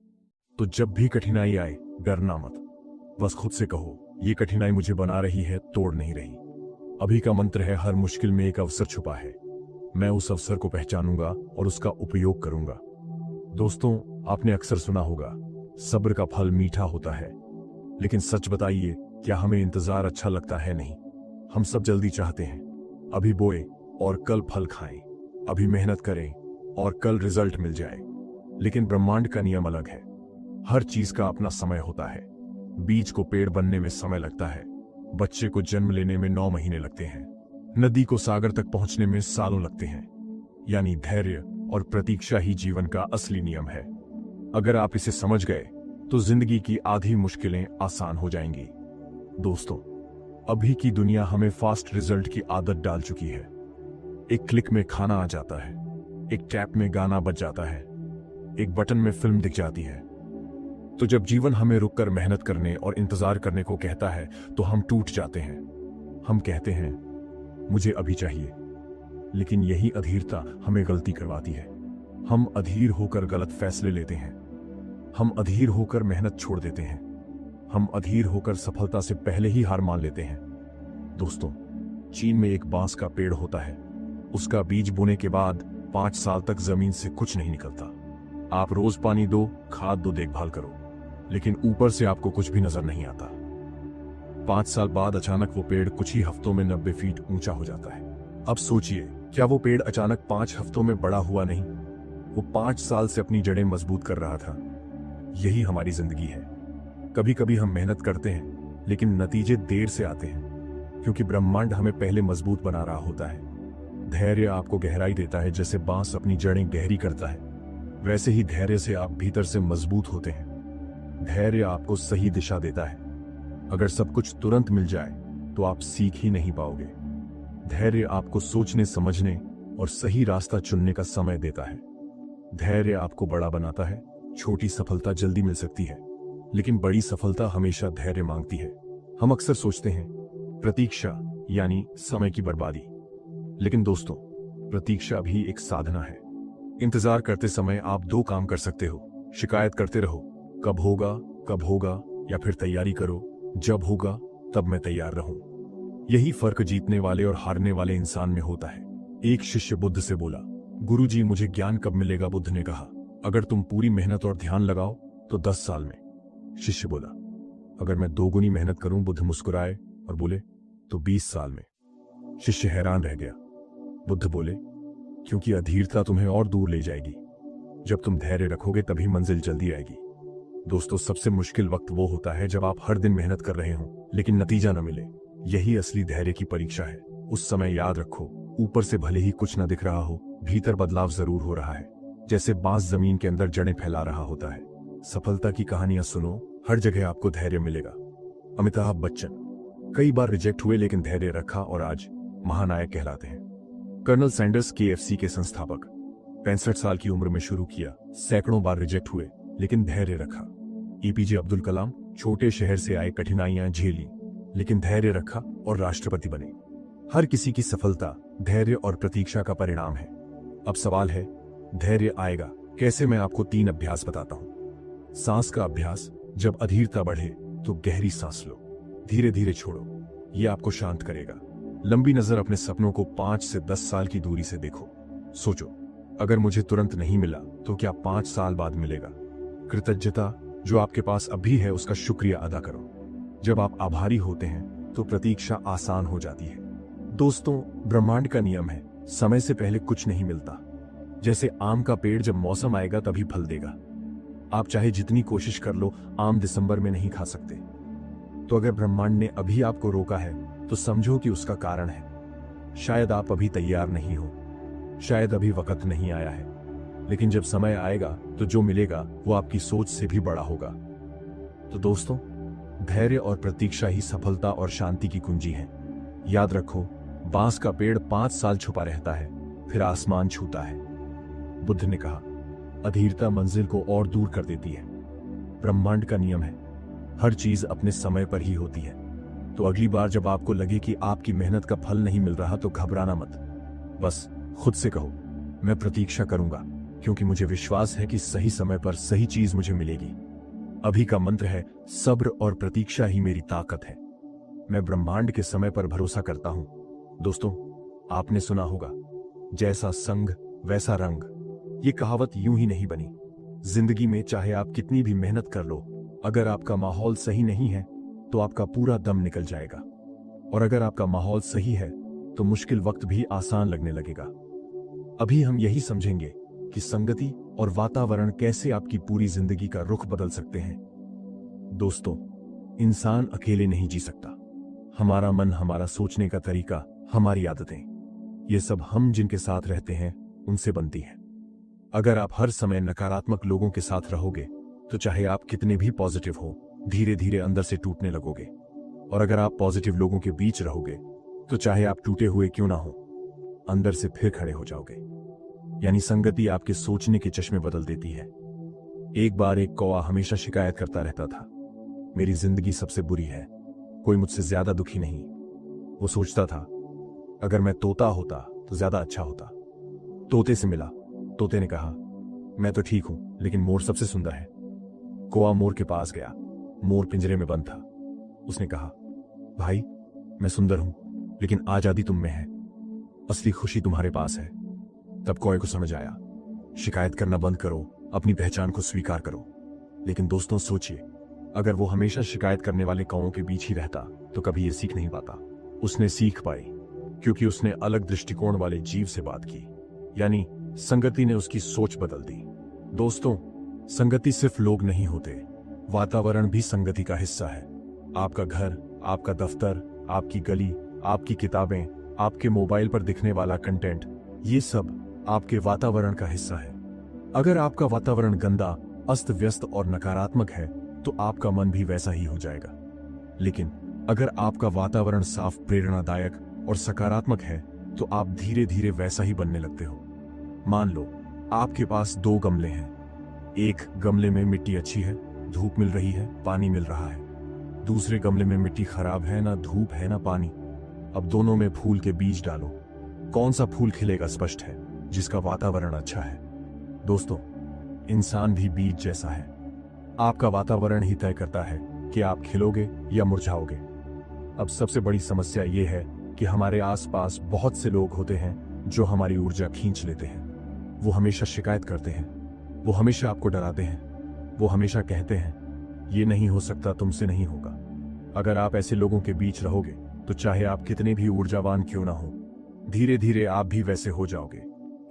तो जब भी कठिनाई आए, डरना मत। बस खुद से कहो, ये कठिनाई मुझे बना रही है, तोड़ नहीं रही। अभी का मंत्र है, हर मुश्किल में एक अवसर छुपा है। मैं उस अवसर को पहचानूंगा और उसका उपयोग करूंगा। दोस्तों, आपने अक्सर सुना होगा, सब्र का फल मीठा होता है। लेकिन सच बताइए, क्या हमें इंतजार अच्छा लगता है? नहीं। हम सब जल्दी चाहते हैं। अभी बोए और कल फल खाएं। अभी मेहनत करें और कल रिजल्ट मिल जाए। लेकिन ब्रह्मांड का नियम अलग है। हर चीज का अपना समय होता है। बीज को पेड़ बनने में समय लगता है। बच्चे को जन्म लेने में 9 महीने लगते हैं। नदी को सागर तक पहुंचने में सालों लगते हैं। यानी धैर्य और प्रतीक्षा ही जीवन का असली नियम है। अगर आप इसे समझ गए तो जिंदगी की आधी मुश्किलें आसान हो जाएंगी। दोस्तों, अभी की दुनिया हमें फास्ट रिजल्ट की आदत डाल चुकी है। एक क्लिक में खाना आ जाता है, एक टैप में गाना बज जाता है, एक बटन में फिल्म दिख जाती है। तो जब जीवन हमें रुककर मेहनत करने और इंतजार करने को कहता है तो हम टूट जाते हैं। हम कहते हैं, मुझे अभी चाहिए। लेकिन यही अधीरता हमें गलती करवाती है। हम अधीर होकर गलत फैसले लेते हैं। हम अधीर होकर मेहनत छोड़ देते हैं। हम अधीर होकर सफलता से पहले ही हार मान लेते हैं। दोस्तों, चीन में एक बांस का पेड़ होता है। उसका बीज बोने के बाद 5 साल तक जमीन से कुछ नहीं निकलता। आप रोज पानी दो, खाद दो, देखभाल करो, लेकिन ऊपर से आपको कुछ भी नजर नहीं आता। 5 साल बाद अचानक वो पेड़ कुछ ही हफ्तों में 90 फीट ऊंचा हो जाता है। अब सोचिए, क्या वो पेड़ अचानक 5 हफ्तों में बड़ा हुआ? नहीं, वो 5 साल से अपनी जड़ें मजबूत कर रहा था। यही हमारी जिंदगी है। कभी कभी हम मेहनत करते हैं, लेकिन नतीजे देर से आते हैं, क्योंकि ब्रह्मांड हमें पहले मजबूत बना रहा होता है। धैर्य आपको गहराई देता है। जैसे बांस अपनी जड़ें गहरी करता है, वैसे ही धैर्य से आप भीतर से मजबूत होते हैं। धैर्य आपको सही दिशा देता है। अगर सब कुछ तुरंत मिल जाए तो आप सीख ही नहीं पाओगे। धैर्य आपको सोचने, समझने और सही रास्ता चुनने का समय देता है। धैर्य आपको बड़ा बनाता है। छोटी सफलता जल्दी मिल सकती है, लेकिन बड़ी सफलता हमेशा धैर्य मांगती है। हम अक्सर सोचते हैं प्रतीक्षा यानी समय की बर्बादी, लेकिन दोस्तों, प्रतीक्षा भी एक साधना है। इंतजार करते समय आप 2 काम कर सकते हो। शिकायत करते रहो, कब होगा, या फिर तैयारी करो, जब होगा तब मैं तैयार रहूं। यही फर्क जीतने वाले और हारने वाले इंसान में होता है। एक शिष्य बुद्ध से बोला, गुरुजी, मुझे ज्ञान कब मिलेगा? बुद्ध ने कहा, अगर तुम पूरी मेहनत और ध्यान लगाओ तो 10 साल में। शिष्य बोला, अगर मैं 2 गुनी मेहनत करूं? बुद्ध मुस्कुराए और बोले, तो 20 साल में। शिष्य हैरान रह गया। बुद्ध बोले, क्योंकि अधीरता तुम्हें और दूर ले जाएगी। जब तुम धैर्य रखोगे तभी मंजिल जल्दी आएगी। दोस्तों, सबसे मुश्किल वक्त वो होता है जब आप हर दिन मेहनत कर रहे हो लेकिन नतीजा न मिले। यही असली धैर्य की परीक्षा है। उस समय याद रखो, ऊपर से भले ही कुछ न दिख रहा हो, भीतर बदलाव जरूर हो रहा है। जैसे बांस जमीन के अंदर जड़ें फैला रहा होता है। सफलता की कहानियां सुनो, हर जगह आपको धैर्य मिलेगा। अमिताभ बच्चन कई बार रिजेक्ट हुए लेकिन धैर्य रखा और आज महानायक कहलाते हैं। कर्नल सैंडर्स KFC के संस्थापक 65 साल की उम्र में शुरू किया। सैकड़ों बार रिजेक्ट हुए लेकिन धैर्य रखा। एपीजे अब्दुल कलाम छोटे शहर से आए, कठिनाइयां झेली लेकिन धैर्य रखा और राष्ट्रपति बने। हर किसी की सफलता धैर्य और प्रतीक्षा का परिणाम है। अब सवाल है, धैर्य आएगा कैसे? मैं आपको 3 अभ्यास बताता हूं। सांस का अभ्यास, जब अधीरता बढ़े तो गहरी सांस लो, धीरे धीरे छोड़ो, यह आपको शांत करेगा। लंबी नजर, अपने सपनों को 5 से 10 साल की दूरी से देखो। सोचो, अगर मुझे तुरंत नहीं मिला तो क्या 5 साल बाद मिलेगा? कृतज्ञता, जो आपके पास अभी है उसका शुक्रिया अदा करो। जब आप आभारी होते हैं तो प्रतीक्षा आसान हो जाती है। दोस्तों, ब्रह्मांड का नियम है, समय से पहले कुछ नहीं मिलता। जैसे आम का पेड़ जब मौसम आएगा तभी फल देगा। आप चाहे जितनी कोशिश कर लो, आम दिसंबर में नहीं खा सकते। तो अगर ब्रह्मांड ने अभी आपको रोका है तो समझो कि उसका कारण है। शायद आप अभी तैयार नहीं हो, शायद अभी वक्त नहीं आया है, लेकिन जब समय आएगा तो जो मिलेगा वो आपकी सोच से भी बड़ा होगा। तो दोस्तों, धैर्य और प्रतीक्षा ही सफलता और शांति की कुंजी है। याद रखो, बांस का पेड़ 5 साल छुपा रहता है, फिर आसमान छूता है। बुद्ध ने कहा, अधीरता मंजिल को और दूर कर देती है। ब्रह्मांड का नियम है, हर चीज अपने समय पर ही होती है। तो अगली बार जब आपको लगे कि आपकी मेहनत का फल नहीं मिल रहा तो घबराना मत। बस खुद से कहो, मैं प्रतीक्षा करूंगा, क्योंकि मुझे विश्वास है कि सही समय पर सही चीज मुझे मिलेगी। अभी का मंत्र है, सब्र और प्रतीक्षा ही मेरी ताकत है। मैं ब्रह्मांड के समय पर भरोसा करता हूं। दोस्तों, आपने सुना होगा, जैसा संग वैसा रंग। ये कहावत यूं ही नहीं बनी। जिंदगी में चाहे आप कितनी भी मेहनत कर लो, अगर आपका माहौल सही नहीं है तो आपका पूरा दम निकल जाएगा। और अगर आपका माहौल सही है तो मुश्किल वक्त भी आसान लगने लगेगा। अभी हम यही समझेंगे कि संगति और वातावरण कैसे आपकी पूरी जिंदगी का रुख बदल सकते हैं। दोस्तों, इंसान अकेले नहीं जी सकता। हमारा मन, हमारा सोचने का तरीका, हमारी आदतें, ये सब हम जिनके साथ रहते हैं उनसे बनती हैं। अगर आप हर समय नकारात्मक लोगों के साथ रहोगे तो चाहे आप कितने भी पॉजिटिव हो, धीरे धीरे अंदर से टूटने लगोगे। और अगर आप पॉजिटिव लोगों के बीच रहोगे तो चाहे आप टूटे हुए क्यों ना हो, अंदर से फिर खड़े हो जाओगे। यानी संगति आपके सोचने के चश्मे बदल देती है। एक बार एक कौवा हमेशा शिकायत करता रहता था, मेरी जिंदगी सबसे बुरी है, कोई मुझसे ज्यादा दुखी नहीं। वो सोचता था, अगर मैं तोता होता तो ज्यादा अच्छा होता। तोते से मिला, तोते ने कहा, मैं तो ठीक हूं, लेकिन मोर सबसे सुंदर है। कौवा मोर के पास गया, मोर पिंजरे में बंद था। उसने कहा, भाई, मैं सुंदर हूं, लेकिन आजादी तुम में है, असली खुशी तुम्हारे पास है। तब कौवे को समझ आया, शिकायत करना बंद करो, अपनी पहचान को स्वीकार करो। लेकिन दोस्तों सोचिए, अगर वो हमेशा शिकायत करने वाले कौवों के बीच ही रहता तो कभी ये सीख नहीं पाता। उसने सीख पाई क्योंकि उसने अलग दृष्टिकोण वाले जीव से बात की, यानी संगति ने उसकी सोच बदल दी। दोस्तों, संगति सिर्फ लोग नहीं होते, वातावरण भी संगति का हिस्सा है। आपका घर, आपका दफ्तर, आपकी गली, आपकी किताबें, आपके मोबाइल पर दिखने वाला कंटेंट, ये सब आपके वातावरण का हिस्सा है। अगर आपका वातावरण गंदा, अस्त व्यस्त और नकारात्मक है तो आपका मन भी वैसा ही हो जाएगा। लेकिन अगर आपका वातावरण साफ, प्रेरणादायक और सकारात्मक है तो आप धीरे धीरे वैसा ही बनने लगते हो। मान लो आपके पास 2 गमले हैं। एक गमले में मिट्टी अच्छी है, धूप मिल रही है, पानी मिल रहा है। दूसरे गमले में मिट्टी खराब है, ना धूप है ना पानी। अब दोनों में फूल के बीज डालो, कौन सा फूल खिलेगा स्पष्ट है, जिसका वातावरण अच्छा है। दोस्तों, इंसान भी बीज जैसा है। आपका वातावरण ही तय करता है कि आप खिलोगे या मुरझाओगे। अब सबसे बड़ी समस्या यह है कि हमारे आसपास बहुत से लोग होते हैं जो हमारी ऊर्जा खींच लेते हैं। वो हमेशा शिकायत करते हैं, वो हमेशा आपको डराते हैं, वो हमेशा कहते हैं, ये नहीं हो सकता, तुमसे नहीं होगा। अगर आप ऐसे लोगों के बीच रहोगे तो चाहे आप कितने भी ऊर्जावान क्यों ना हो, धीरे धीरे आप भी वैसे हो जाओगे।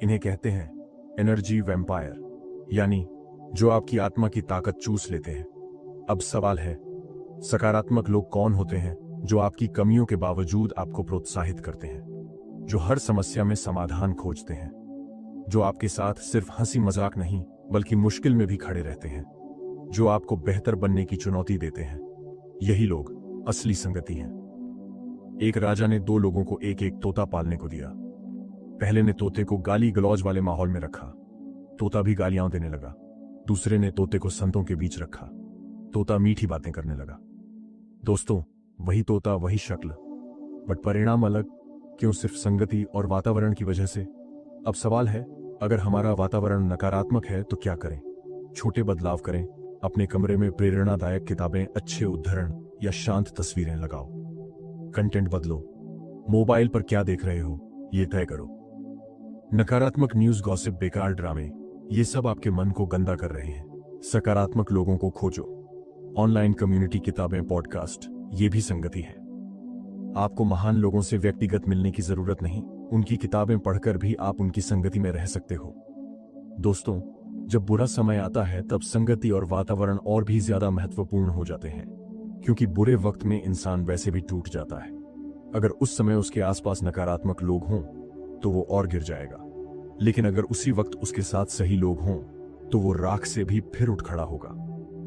इन्हें कहते हैं एनर्जी वैम्पायर, यानी जो आपकी आत्मा की ताकत चूस लेते हैं। अब सवाल है, सकारात्मक लोग कौन होते हैं? जो आपकी कमियों के बावजूद आपको प्रोत्साहित करते हैं, जो हर समस्या में समाधान खोजते हैं, जो आपके साथ सिर्फ हंसी मजाक नहीं बल्कि मुश्किल में भी खड़े रहते हैं, जो आपको बेहतर बनने की चुनौती देते हैं। यही लोग असली संगति हैं। एक राजा ने 2 लोगों को एक एक तोता पालने को दिया। पहले ने तोते को गाली गलौज वाले माहौल में रखा, तोता भी गालियां देने लगा। दूसरे ने तोते को संतों के बीच रखा, तोता मीठी बातें करने लगा। दोस्तों, वही तोता, वही शक्ल, बट परिणाम अलग। क्यों? सिर्फ संगति और वातावरण की वजह से। अब सवाल है, अगर हमारा वातावरण नकारात्मक है तो क्या करें? छोटे बदलाव करें। अपने कमरे में प्रेरणादायक किताबें, अच्छे उद्धरण या शांत तस्वीरें लगाओ। कंटेंट बदलो। मोबाइल पर क्या देख रहे हो ये तय करो। नकारात्मक न्यूज, गॉसिप, बेकार ड्रामे, ये सब आपके मन को गंदा कर रहे हैं। सकारात्मक लोगों को खोजो। ऑनलाइन कम्युनिटी, किताबें, पॉडकास्ट, ये भी संगति है। आपको महान लोगों से व्यक्तिगत मिलने की जरूरत नहीं, उनकी किताबें पढ़कर भी आप उनकी संगति में रह सकते हो। दोस्तों, जब बुरा समय आता है तब संगति और वातावरण और भी ज्यादा महत्वपूर्ण हो जाते हैं, क्योंकि बुरे वक्त में इंसान वैसे भी टूट जाता है। अगर उस समय उसके आसपास नकारात्मक लोग हों तो वो और गिर जाएगा, लेकिन अगर उसी वक्त उसके साथ सही लोग हों तो वो राख से भी फिर उठ खड़ा होगा।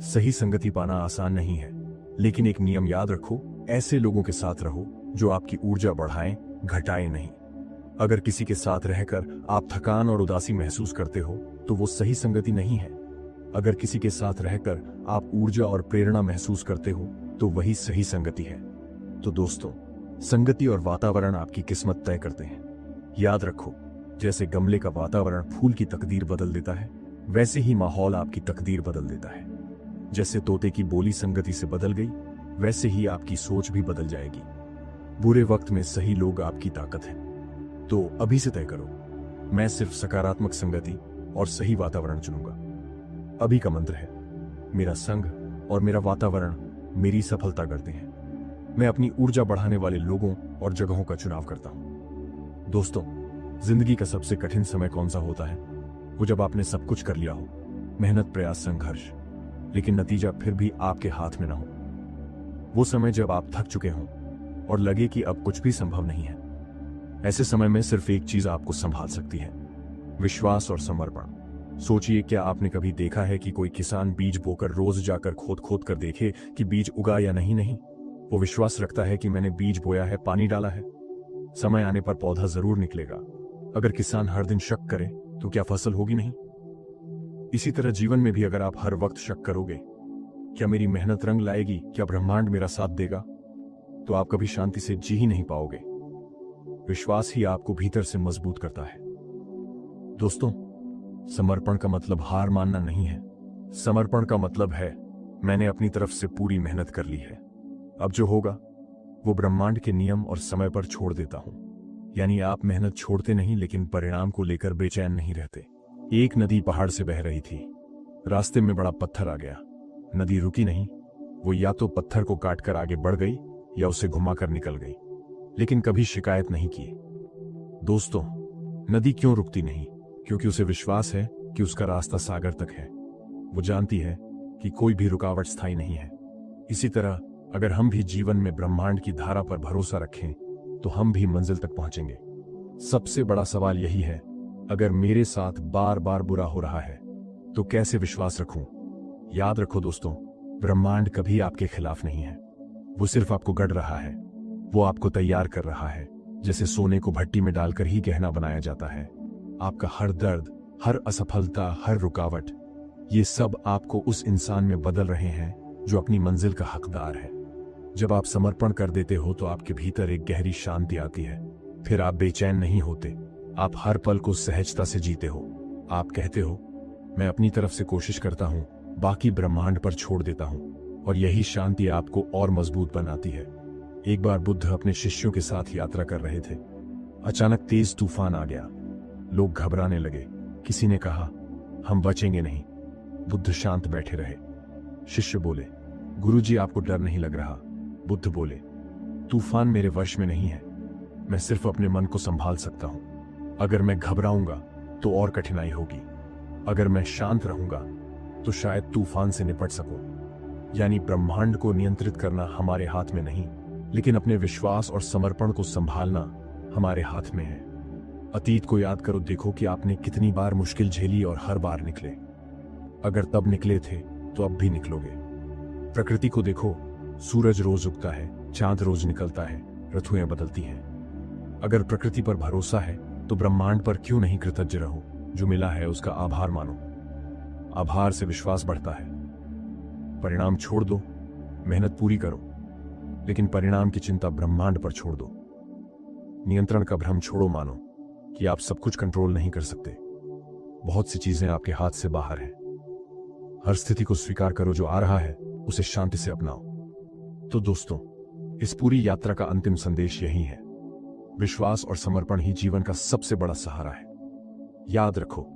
सही संगति पाना आसान नहीं है, लेकिन एक नियम याद रखो, ऐसे लोगों के साथ रहो जो आपकी ऊर्जा बढ़ाएं, घटाएं नहीं। अगर किसी के साथ रहकर आप थकान और उदासी महसूस करते हो तो वो सही संगति नहीं है। अगर किसी के साथ रहकर आप ऊर्जा और प्रेरणा महसूस करते हो तो वही सही संगति है। तो दोस्तों, संगति और वातावरण आपकी किस्मत तय करते हैं। याद रखो, जैसे गमले का वातावरण फूल की तकदीर बदल देता है, वैसे ही माहौल आपकी तकदीर बदल देता है। जैसे तोते की बोली संगति से बदल गई, वैसे ही आपकी सोच भी बदल जाएगी। बुरे वक्त में सही लोग आपकी ताकत है। तो अभी से तय करो, मैं सिर्फ सकारात्मक संगति और सही वातावरण चुनूंगा। अभी का मंत्र है, मेरा संग और मेरा वातावरण मेरी सफलता करते हैं। मैं अपनी ऊर्जा बढ़ाने वाले लोगों और जगहों का चुनाव करता हूं। दोस्तों, जिंदगी का सबसे कठिन समय कौन सा होता है? वो जब आपने सब कुछ कर लिया हो, मेहनत, प्रयास, संघर्ष, लेकिन नतीजा फिर भी आपके हाथ में ना हो। वो समय जब आप थक चुके हों और लगे कि अब कुछ भी संभव नहीं है। ऐसे समय में सिर्फ एक चीज आपको संभाल सकती है, विश्वास और समर्पण। सोचिए, क्या आपने कभी देखा है कि कोई किसान बीज बोकर रोज जाकर खोद खोद कर देखे कि बीज उगा या नहीं? नहीं, वो विश्वास रखता है कि मैंने बीज बोया है, पानी डाला है, समय आने पर पौधा जरूर निकलेगा। अगर किसान हर दिन शक करे तो क्या फसल होगी? नहीं। इसी तरह जीवन में भी अगर आप हर वक्त शक करोगे, क्या मेरी मेहनत रंग लाएगी, क्या ब्रह्मांड मेरा साथ देगा, तो आप कभी शांति से जी ही नहीं पाओगे। विश्वास ही आपको भीतर से मजबूत करता है। दोस्तों, समर्पण का मतलब हार मानना नहीं है। समर्पण का मतलब है, मैंने अपनी तरफ से पूरी मेहनत कर ली है, अब जो होगा वो ब्रह्मांड के नियम और समय पर छोड़ देता हूं। यानी आप मेहनत छोड़ते नहीं, लेकिन परिणाम को लेकर बेचैन नहीं रहते। एक नदी पहाड़ से बह रही थी, रास्ते में बड़ा पत्थर आ गया। नदी रुकी नहीं, वो या तो पत्थर को काटकर आगे बढ़ गई या उसे घुमाकर निकल गई, लेकिन कभी शिकायत नहीं की। दोस्तों, नदी क्यों रुकती नहीं? क्योंकि उसे विश्वास है कि उसका रास्ता सागर तक है। वो जानती है कि कोई भी रुकावट स्थायी नहीं है। इसी तरह अगर हम भी जीवन में ब्रह्मांड की धारा पर भरोसा रखें तो हम भी मंजिल तक पहुंचेंगे। सबसे बड़ा सवाल यही है, अगर मेरे साथ बार बार बुरा हो रहा है तो कैसे विश्वास रखूं? याद रखो दोस्तों, ब्रह्मांड कभी आपके खिलाफ नहीं है। वो सिर्फ आपको गढ़ रहा है, वो आपको तैयार कर रहा है। जैसे सोने को भट्टी में डालकर ही गहना बनाया जाता है। आपका हर दर्द, हर असफलता, हर रुकावट, ये सब आपको उस इंसान में बदल रहे हैं जो अपनी मंजिल का हकदार है। जब आप समर्पण कर देते हो तो आपके भीतर एक गहरी शांति आती है। फिर आप बेचैन नहीं होते, आप हर पल को सहजता से जीते हो। आप कहते हो, मैं अपनी तरफ से कोशिश करता हूं, बाकी ब्रह्मांड पर छोड़ देता हूं। और यही शांति आपको और मजबूत बनाती है। एक बार बुद्ध अपने शिष्यों के साथ यात्रा कर रहे थे। अचानक तेज तूफान आ गया। लोग घबराने लगे। किसी ने कहा, हम बचेंगे नहीं। बुद्ध शांत बैठे रहे। शिष्य बोले, गुरुजी, आपको डर नहीं लग रहा? बुद्ध बोले, तूफान मेरे वश में नहीं है, मैं सिर्फ अपने मन को संभाल सकता हूं। अगर मैं घबराऊंगा तो और कठिनाई होगी, अगर मैं शांत रहूंगा तो शायद तूफान से निपट सकूं। यानी ब्रह्मांड को नियंत्रित करना हमारे हाथ में नहीं, लेकिन अपने विश्वास और समर्पण को संभालना हमारे हाथ में है। अतीत को याद करो, देखो कि आपने कितनी बार मुश्किल झेली और हर बार निकले। अगर तब निकले थे तो अब भी निकलोगे। प्रकृति को देखो, सूरज रोज उगता है, चांद रोज निकलता है, ऋतुएं बदलती हैं। अगर प्रकृति पर भरोसा है तो ब्रह्मांड पर क्यों नहीं कृतज्ञ रहो? जो मिला है उसका आभार मानो। आभार से विश्वास बढ़ता है। परिणाम छोड़ दो, मेहनत पूरी करो, लेकिन परिणाम की चिंता ब्रह्मांड पर छोड़ दो। नियंत्रण का भ्रम छोड़ो, मानो कि आप सब कुछ कंट्रोल नहीं कर सकते। बहुत सी चीजें आपके हाथ से बाहर हैं। हर स्थिति को स्वीकार करो, जो आ रहा है उसे शांति से अपनाओ। तो दोस्तों, इस पूरी यात्रा का अंतिम संदेश यही है, विश्वास और समर्पण ही जीवन का सबसे बड़ा सहारा है। याद रखो,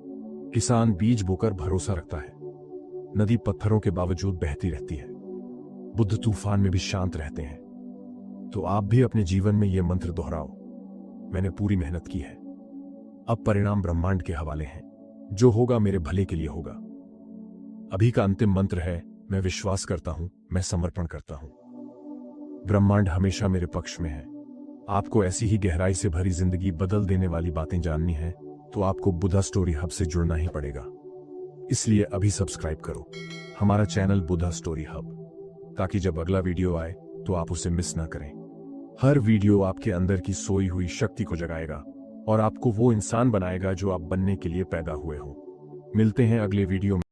किसान बीज बोकर भरोसा रखता है, नदी पत्थरों के बावजूद बहती रहती है, बुद्ध तूफान में भी शांत रहते हैं। तो आप भी अपने जीवन में यह मंत्र दोहराओ, मैंने पूरी मेहनत की है। अब परिणाम ब्रह्मांड के हवाले हैं। जो होगा मेरे भले के लिए होगा। अभी का अंतिम मंत्र है, मैं विश्वास करता हूं, मैं समर्पण करता हूं। ब्रह्मांड हमेशा मेरे पक्ष में है। आपको ऐसी ही गहराई से भरी जिंदगी बदल देने वाली बातें जाननी है तो आपको बुधा स्टोरी हब से जुड़ना ही पड़ेगा। इसलिए अभी सब्सक्राइब करो हमारा चैनल बुधा स्टोरी हब, ताकि जब अगला वीडियो आए तो आप उसे मिस ना करें। हर वीडियो आपके अंदर की सोई हुई शक्ति को जगाएगा और आपको वो इंसान बनाएगा जो आप बनने के लिए पैदा हुए हो। मिलते हैं अगले वीडियो में।